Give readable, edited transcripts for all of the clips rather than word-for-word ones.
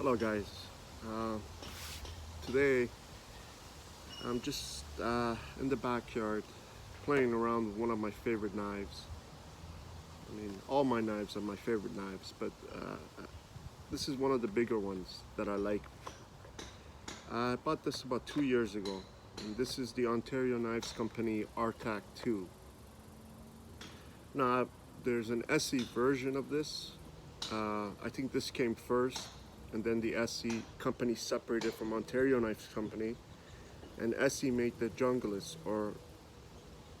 Hello guys. Uh, Today I'm just in the backyard playing around with one of my favorite knives. I mean, all my knives are my favorite knives, but this is one of the bigger ones that I like. I bought this about 2 years ago, and this is the Ontario Knives Company Rtak2. Now, there's an SE version of this. I think this came first, and then the SE company separated from Ontario Knives Company, and SE made the Junglist or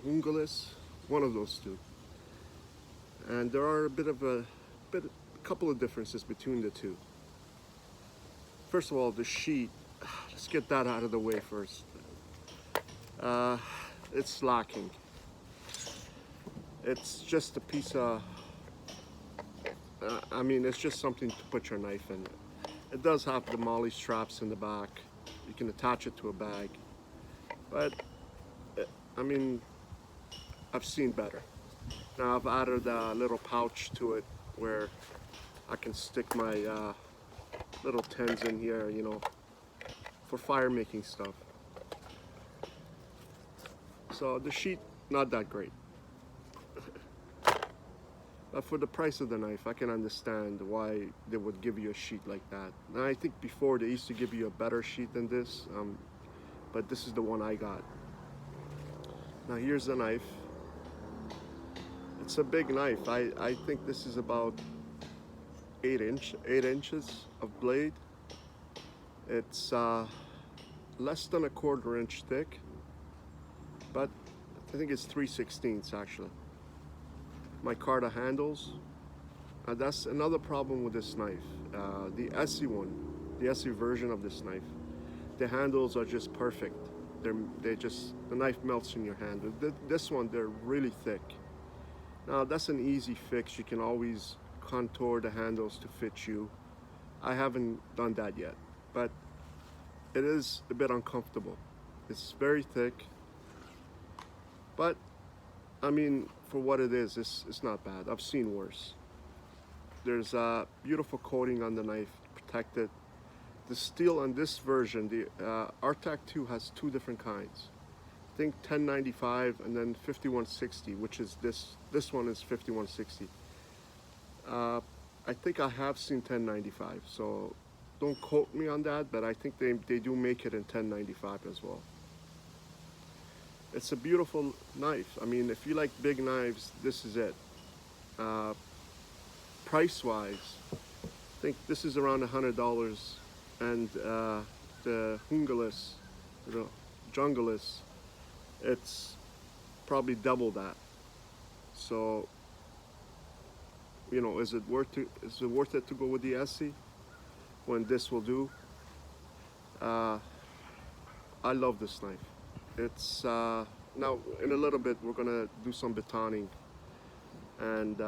Ungalis, one of those two. And there are a couple of differences between the two. First of all, the sheet. Let's get that out of the way first. Uh, it's lacking. It's just a piece of. It's just something to put your knife in. It does have the molly straps in the back. You can attach it to a bag, but I mean, I've seen better. Now I've added a little pouch to it where I can stick my little tins in here, for fire making stuff. So the sheet, not that great. But for the price of the knife, I can understand why they would give you a sheet like that. Now I think before they used to give you a better sheet than this, but this is the one I got. Now here's the knife. It's a big knife. I think this is about 8 inches of blade. It's less than a 1/4 inch thick, but I think it's 3/16 actually. My Carta handles. That's another problem with this knife. The SE version of this knife, the handles are just perfect. The knife melts in your hand. This one, they're really thick. Now that's an easy fix. You can always contour the handles to fit you. I haven't done that yet, but it is a bit uncomfortable. It's very thick, but I mean, for what it is, it's not bad. I've seen worse. There's a beautiful coating on the knife, protected. The steel on this version, the Rtak2 has two different kinds. I think 1095 and then 5160, which is this one is 5160. I think I have seen 1095, so don't quote me on that, but I think they do make it in 1095 as well. It's a beautiful knife. I mean, if you like big knives, this is it. Price wise, I think this is around $100, and the Hungalis, the Jungalis, it's probably double that. So, is it worth it to go with the SE when this will do? I love this knife. It's now in a little bit we're gonna do some batoning, and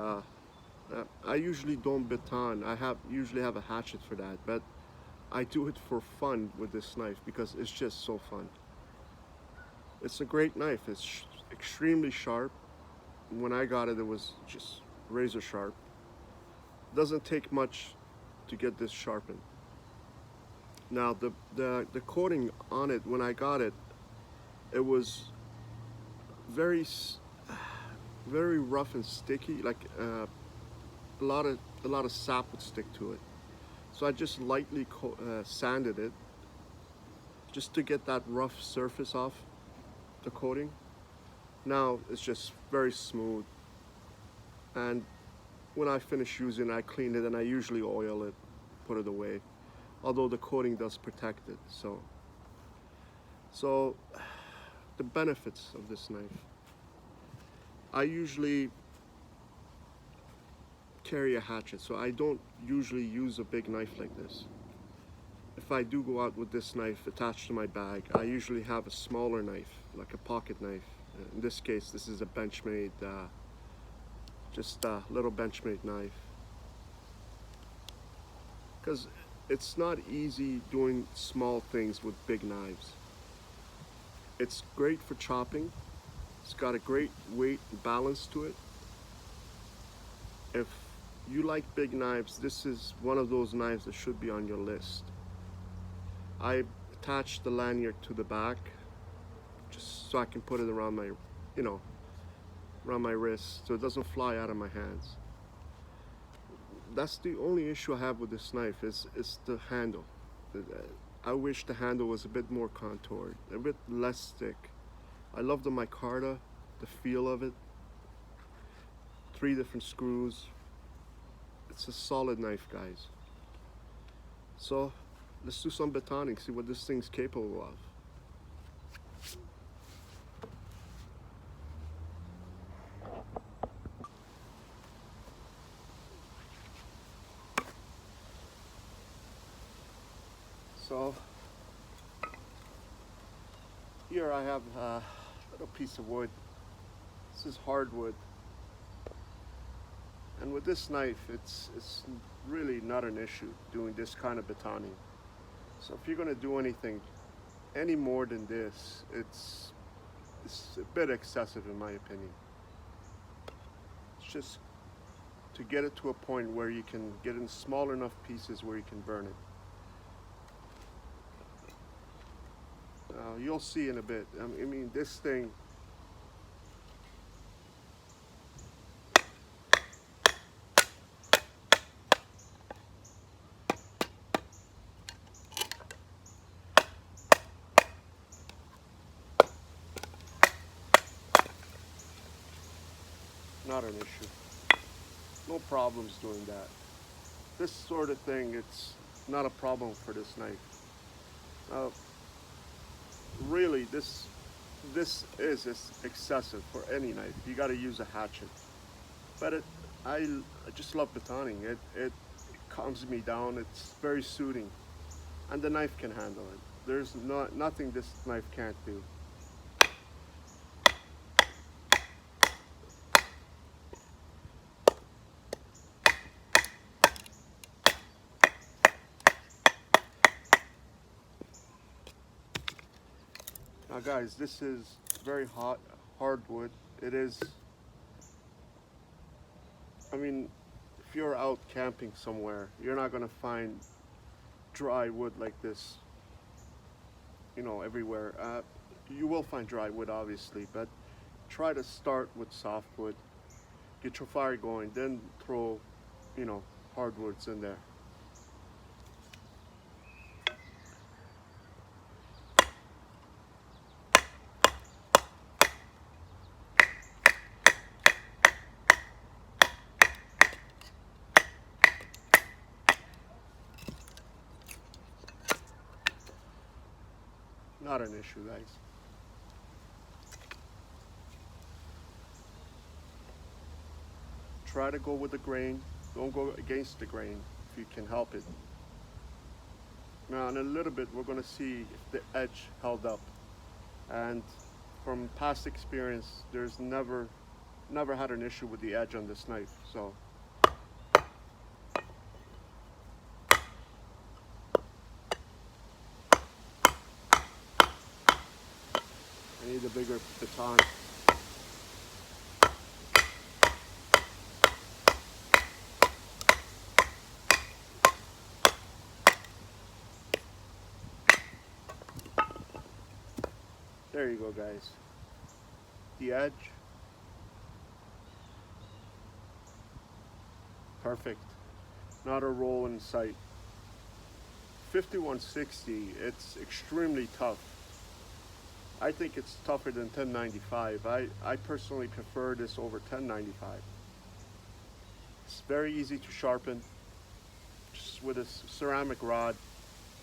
I usually don't baton. I usually have a hatchet for that, but I do it for fun with this knife because it's just so fun. It's a great knife. It's extremely sharp. When I got it, it was just razor sharp. Doesn't take much to get this sharpened. Now the coating on it, when I got it, it was very very rough and sticky. Like a lot of sap would stick to it. So I just lightly sanded it just to get that rough surface off the coating. Now it's just very smooth, and when I finish using it, I clean it and I usually oil it, put it away, although the coating does protect it. So the benefits of this knife, I usually carry a hatchet, so I don't usually use a big knife like this. If I do go out with this knife attached to my bag, I usually have a smaller knife, like a pocket knife. In this case, this is a Benchmade, just a little Benchmade knife. Because it's not easy doing small things with big knives. It's great for chopping. It's got a great weight and balance to it. If you like big knives, this is one of those knives that should be on your list. I attached the lanyard to the back just so I can put it around my, around my wrist so it doesn't fly out of my hands. That's the only issue I have with this knife is the handle. I wish the handle was a bit more contoured, a bit less thick. I love the micarta, the feel of it. 3 different screws. It's a solid knife, guys. So let's do some batoning, see what this thing's capable of. So here I have a little piece of wood. This is hardwood. And with this knife, it's really not an issue doing this kind of batoning. So if you're gonna do anything any more than this, it's a bit excessive in my opinion. It's just to get it to a point where you can get in small enough pieces where you can burn it. You'll see in a bit. I mean, this thing, not an issue. No problems doing that. This sort of thing, it's not a problem for this knife. Really, this is excessive for any knife. You got to use a hatchet. But I just love batoning. It calms me down. It's very soothing, and the knife can handle it. There's nothing this knife can't do. Now guys, this is very hot hardwood. It is, I mean, if you're out camping somewhere, you're not gonna find dry wood like this, everywhere. You will find dry wood obviously, but try to start with softwood, get your fire going, then throw, hardwoods in there. Not an issue, guys. Try to go with the grain. Don't go against the grain if you can help it. Now in a little bit we're going to see if the edge held up. And from past experience, there's never had an issue with the edge on this knife. So I need a bigger baton. There you go, guys. The edge. Perfect. Not a roll in sight. 5160, it's extremely tough. I think it's tougher than 1095. I personally prefer this over 1095. It's very easy to sharpen. Just with a ceramic rod,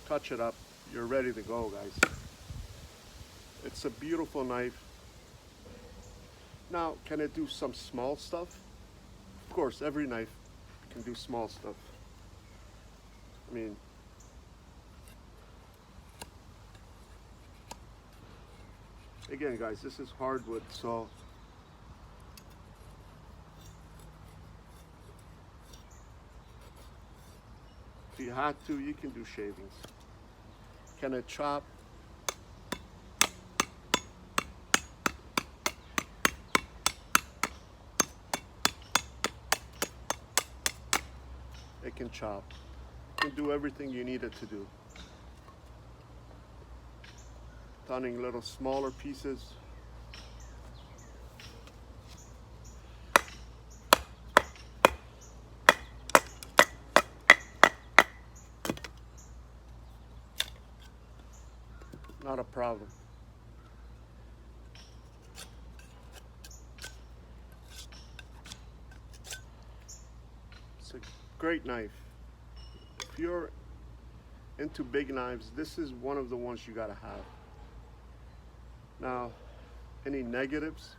touch it up, you're ready to go, guys. It's a beautiful knife. Now, can it do some small stuff? Of course, every knife can do small stuff. I mean, again, guys, this is hardwood, so if you had to, you can do shavings. Can it chop? it can chop, it can do everything you need it to do. Turning little smaller pieces. Not a problem. It's a great knife. If you're into big knives, this is one of the ones you gotta have. Now, any negatives?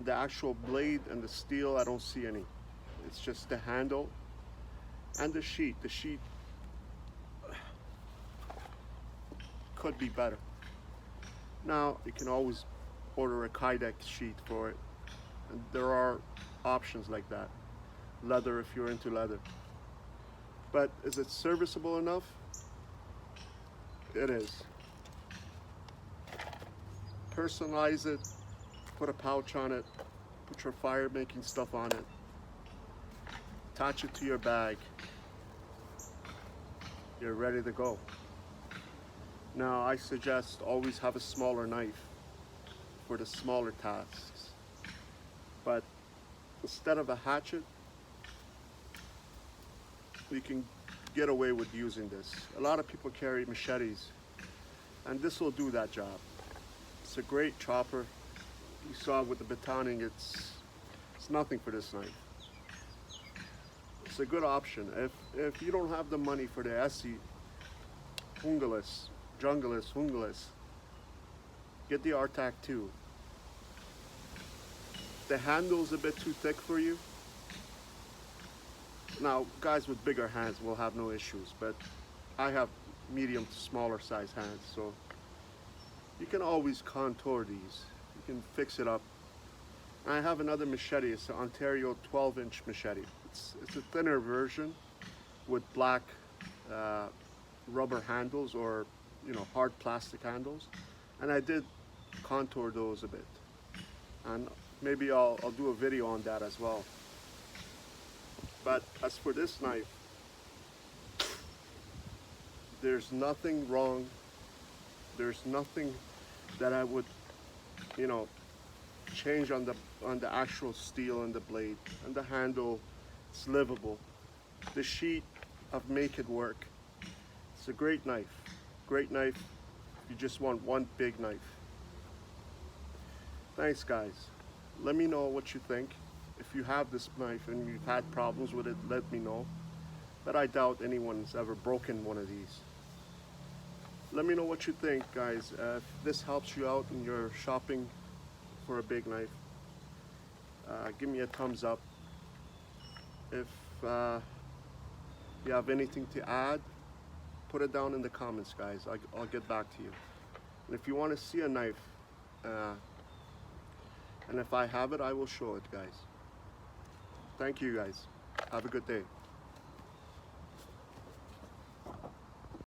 The actual blade and the steel, I don't see any. It's just the handle and the sheet. The sheet could be better. Now, you can always order a Kydex sheet for it. And there are options like that. Leather if you're into leather. But is it serviceable enough? It is. Personalize it, put a pouch on it, put your fire making stuff on it, attach it to your bag. You're ready to go. Now I suggest always have a smaller knife for the smaller tasks. But instead of a hatchet, you can get away with using this. A lot of people carry machetes, and this will do that job. It's a great chopper. You saw with the batoning, it's nothing for this knife. It's a good option. If you don't have the money for the Essie Junglist, get the Rtak2. The handle's a bit too thick for you. Now, guys with bigger hands will have no issues, but I have medium to smaller size hands, so you can always contour these. You can fix it up. And I have another machete. It's an Ontario 12-inch machete. It's a thinner version with black rubber handles, or hard plastic handles. And I did contour those a bit. And maybe I'll do a video on that as well. But as for this knife, there's nothing wrong. There's nothing that I would, change on the actual steel and the blade and the handle. It's livable. The sheet, I've made it work. It's a great knife. Great knife. You just want one big knife. Thanks, guys. Let me know what you think. If you have this knife and you've had problems with it, let me know. But I doubt anyone's ever broken one of these. Let me know what you think, guys. If this helps you out in your shopping for a big knife, give me a thumbs up. If you have anything to add, put it down in the comments, guys. I'll get back to you. And if you want to see a knife, and if I have it, I will show it, guys. Thank you, guys. Have a good day.